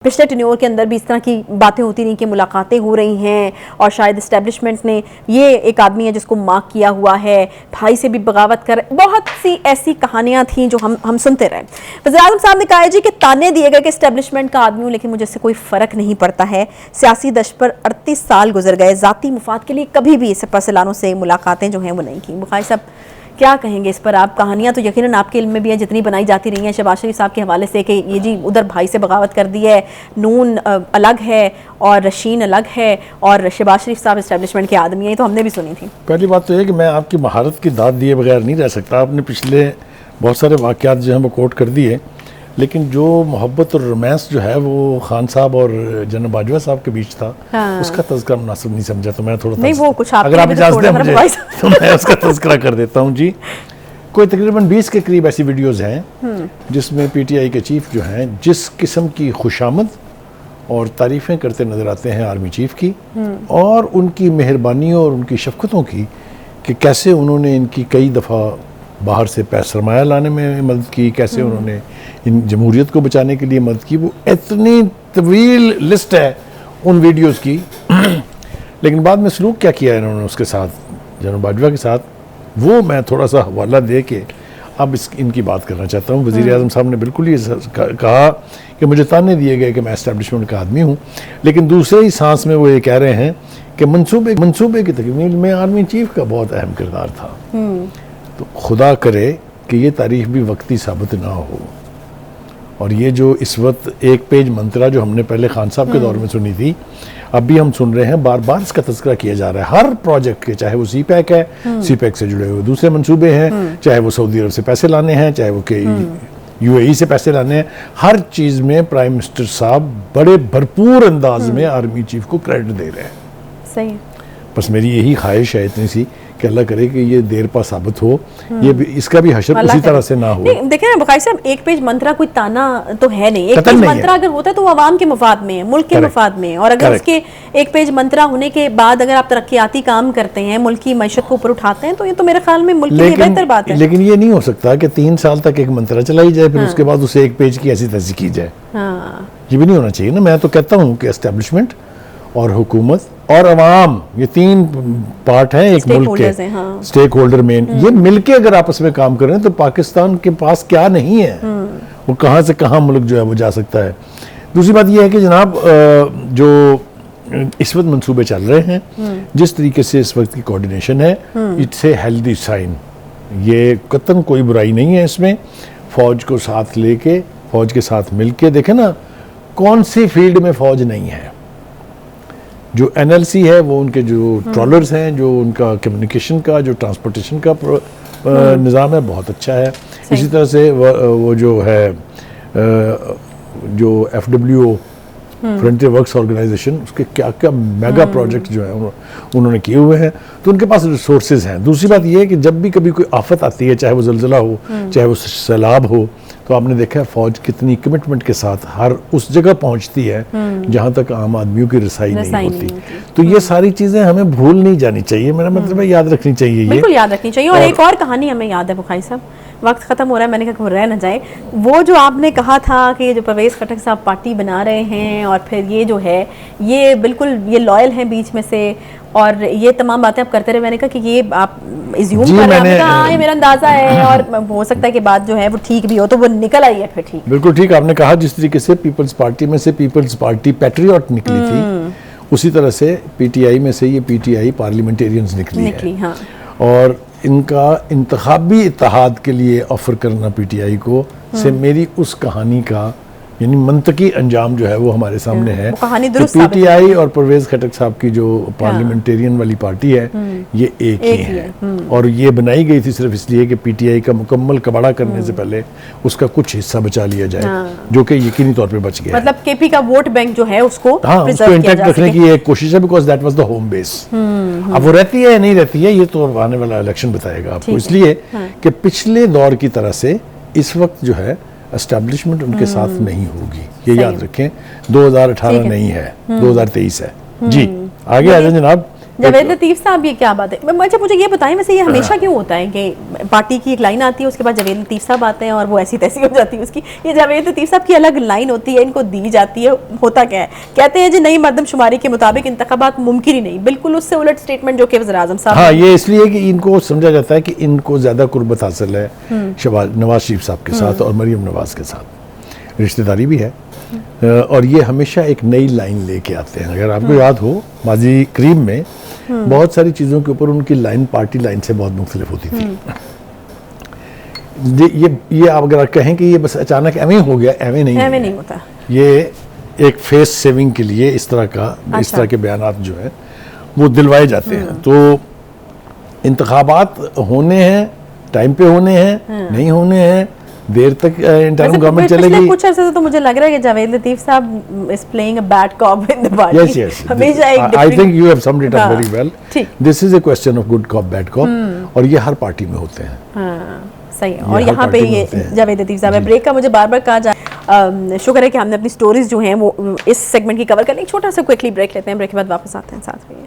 पिछले टेन्योर के अंदर भी इस तरह की बातें होती रही कि मुलाकातें हो रही हैं और शायद इस्टेब्लिशमेंट ने ये एक आदमी है जिसको मार्क किया हुआ है, भाई से भी बगावत कर, बहुत सी ऐसी कहानियां थी जो हम सुनते रहे। वज़ीर-ए-आज़म साहब ने कहा है जी कि ताने दिए गए कि इस्टेब्लिशमेंट का आदमी हूँ लेकिन मुझे इससे कोई फ़र्क नहीं पड़ता है। सियासी दश्त पर 38 साल गुजर गए, ज़ाती मुफाद के लिए कभी भी सरपरसलानों से मुलाकातें जो हैं वो नहीं की। बुखारी साहब क्या कहेंगे इस पर आप? कहानियां तो यकीनन आपके इल्म में भी है, जितनी बनाई जाती रही हैं शहबाज शरीफ साहब के हवाले से कि ये जी उधर भाई से बगावत कर दी है, नून अलग है और रशीन अलग है और शहबाज शरीफ साहब इस्टेब्लिशमेंट के आदमी हैं, तो हमने भी सुनी थी। पहली बात तो ये कि मैं आपकी महारत की दाद दिए बगैर नहीं रह सकता। आपने पिछले बहुत सारे वाक़यात जो हैं वो कोट कर दिए, लेकिन जो मोहब्बत और रोमांस जो है वो खान साहब और जनरल बाजवा साहब के बीच था, हाँ। उसका तज़किरा मुनासिब नहीं समझा, तो मैं थोड़ा नहीं वो कुछ अगर आप इजाज़त दें मुझे तो मैं उसका तज़किरा कर देता हूँ जी। कोई तकरीबन 20 के करीब ऐसी वीडियोज़ हैं जिसमें PTI के चीफ जो हैं जिस किस्म की खुशामद और तारीफ़ें करते नज़र आते हैं आर्मी चीफ की और उनकी मेहरबानियों और उनकी शफ़क़तों की, कि कैसे उन्होंने इनकी कई दफ़ा बाहर से सरमाया लाने में मदद की, कैसे उन्होंने इन जमहूरियत को बचाने के लिए मदद की। वो इतनी तवील लिस्ट है उन वीडियोस की लेकिन बाद में सलूक क्या किया इन्होंने उसके साथ, जनरल बाजवा के साथ, वो मैं थोड़ा सा हवाला दे के अब इनकी बात करना चाहता हूँ। वज़ीर-ए-आज़म साहब ने बिल्कुल ये कहा कि मुझे ताने दिए गए कि मैं एस्टेब्लिशमेंट का आदमी हूँ, लेकिन दूसरे ही सांस में वो ये कह रहे हैं कि मनसूबे की तकमील में आर्मी चीफ का बहुत अहम किरदार था। तो खुदा करे कि ये तारीफ भी वक्ती साबित ना हो। और ये जो इस वक्त एक पेज मंत्रा जो हमने पहले खान साहब के दौर में सुनी थी, अब भी हम सुन रहे हैं, बार बार इसका तज़किरा किया जा रहा है हर प्रोजेक्ट के, चाहे वो CPEC है, CPEC से जुड़े हुए दूसरे मंसूबे हैं, चाहे वो सऊदी अरब से पैसे लाने हैं, चाहे वो UAE से पैसे लाने हैं, हर चीज़ में प्राइम मिनिस्टर साहब बड़े भरपूर अंदाज में आर्मी चीफ को क्रेडिट दे रहे हैं। सही है। बस मेरी यही ख्वाहिश है इतनी सी कि अल्लाह करे कि ये देर पा साबित हो, ये भी, इसका भी हशर उसी तरह से ना हो। देखें ना बुखारी साहब, एक पेज मंत्रा कोई ताना तो है नहीं। एक पेज मंत्रा अगर होता है तो वो अवाम के मफाद में है, मुल्क के मफाद में है। और अगर उसके एक पेज मंत्रा होने के बाद अगर आप तरक्याती काम करते हैं, मुल्क की मैशत को ऊपर उठाते हैं, तो ये तो मेरे ख्याल में मुल्क के लिए बेहतर बात है। लेकिन ये नहीं हो सकता कि 3 साल तक एक मंत्रा चलाई जाए, फिर उसके बाद उसे एक पेज की ऐसी तैसी की जाए। ये भी नहीं होना चाहिए ना। मैं तो कहता हूँ कि एस्टेब्लिशमेंट और हुकूमत और अवाम, ये 3 पार्ट हैं एक मुल्क के, स्टेक होल्डर मेन, ये मिलके अगर आपस में काम करें तो पाकिस्तान के पास क्या नहीं है, वो कहाँ से कहाँ मुल्क जो है वो जा सकता है। दूसरी बात ये है कि जनाब जो इस वक्त मंसूबे चल रहे हैं, जिस तरीके से इस वक्त की कोऑर्डिनेशन है, इट्स ए हेल्दी साइन। ये कतन कोई बुराई नहीं है इसमें। फौज को साथ लेके, फौज के साथ मिलके, देखें ना कौन सी फील्ड में फौज नहीं है। जो NLC है वो उनके जो ट्रॉलर्स हैं, जो उनका कम्युनिकेशन का, जो ट्रांसपोर्टेशन का निज़ाम है, बहुत अच्छा है। इसी तरह से वो जो है जो FWO फ्रंटियर वर्क्स ऑर्गेनाइजेशन, उसके क्या क्या मेगा प्रोजेक्ट जो है उन्होंने किए हुए हैं, तो उनके पास रिसोर्सेज हैं। दूसरी बात यह है कि जब भी कभी कोई आफत आती है, चाहे वो ज़लज़ला हो, चाहे वो सैलाब हो, तो आपने देखा है फौज कितनी कमिटमेंट के साथ हर उस जगह पहुंचती है जहां तक आम आदमियों की रसाई नहीं होती। तो ये सारी चीजें हमें भूल नहीं जानी चाहिए, मेरा मतलब है याद रखनी चाहिए, ये बिल्कुल याद रखनी चाहिए। और एक और कहानी हमें याद है बुखारी साहब, वक्त खत्म हो रहा है, मैंने कहा रह ना जाए, वो जो आपने कहा था कि जो परवेज़ खटक साहब पार्टी बना रहे हैं और फिर ये जो है ये बिल्कुल ये लॉयल हैं बीच में से, और ये तमाम बातें आप करते रहे। मैंने कहा कि ये आप इज्यूम कर रहे हैं, हाँ ये मेरा अंदाजा है और हो सकता है कि बात जो है वो ठीक भी हो, तो वो निकल आई है फिर ठीक। बिल्कुल ठीक आपने कहा, जिस तरीके से पीपल्स पार्टी में से पीपल्स पार्टी पैट्रियट निकली थी, उसी तरह से PTI में से ये PTI पार्लियामेंटेरियंस निकली है। हाँ। और इनका इंतखाबी इत्तेहाद के लिए ऑफर करना PTI को से मेरी उस कहानी का यानी मंतकी अंजाम जो है वो हमारे सामने है। तो PTI और परवेज़ खटक साहब की जो पार्लियामेंटेरियन वाली पार्टी है, ये एक ही है। और ये बनाई गई थी सिर्फ इसलिए कि PTI का मुकम्मल कबाड़ा करने से पहले उसका कुछ हिस्सा बचा लिया जाए, जो कि यकीनी तौर पे बच गया। मतलब KP का वोट बैंक जो है उसको इंटैक्ट रखने की एक कोशिश है, because that was the home base. अब वो रहती है या नहीं रहती है, ये तो आने वाला इलेक्शन बताएगा आपको। इसलिए कि पिछले दौर की तरह से इस वक्त जो है एस्टेब्लिशमेंट उनके साथ नहीं होगी, ये याद रखें। 2018 नहीं है, 2023 है जी। आगे आ जाए जनाब, जावेद लतीफ साहब, ये क्या बात है? मुझे ये बताएं, वैसे ये हमेशा क्यों होता है कि पार्टी की एक लाइन आती है, उसके बाद जावेद लतीफ साहब आते हैं और वो ऐसी तैसी हो जाती है उसकी? ये जावेद लतीफ साहब की अलग लाइन होती है, इनको दी जाती है, होता क्या है? कहते हैं जी नई मरदमशुमारी के मुताबिक इंतखाबात मुमकिन ही नहीं, बिल्कुल उससे उलट स्टेटमेंट जो कि वज़ीर-ए-आज़म साहब। हाँ, ये इसलिए कि इनको समझा जाता है कि इनको ज्यादा कुर्बत हासिल है नवाज शरीफ साहब के साथ और मरीम नवाज के साथ, रिश्तेदारी भी है। और ये हमेशा एक नई लाइन लेके आते हैं। अगर आपको याद हो, माजी करीब में बहुत सारी चीज़ों के ऊपर उनकी लाइन पार्टी लाइन से बहुत मुख्तलिफ होती थी। ये आप अगर कहें कि ये बस अचानक एवं हो गया, एवं नहीं होता। ये एक फेस सेविंग के लिए इस तरह के बयानात जो है वो दिलवाए जाते हैं। तो इंतखाबात होने हैं, टाइम पे होने हैं, नहीं होने हैं, देर तक इंटरम गवर्नमेंट चलेगी। कुछ अर्से से तो मुझे लग रहा है कि जावेद लतीफ साहब is playing a bad cop in the party. Yes. हमेशा एक I think you have summed it up very well. ठीक। This is a question of good cop, bad cop, और ये हर पार्टी में होते हैं। हाँ, सही है। और यहाँ पे ये जावेद लतीफ साहब है। ब्रेक का मुझे बार-बार कहा जाए, शुक्र है कि हमने अपनी स्टोरीज जो हैं वो इस सेगमेंट की कवर कर ली। छोटा सा क्विकली ब्रेक लेते हैं, ब्रेक के बाद वापस आते हैं साथ में।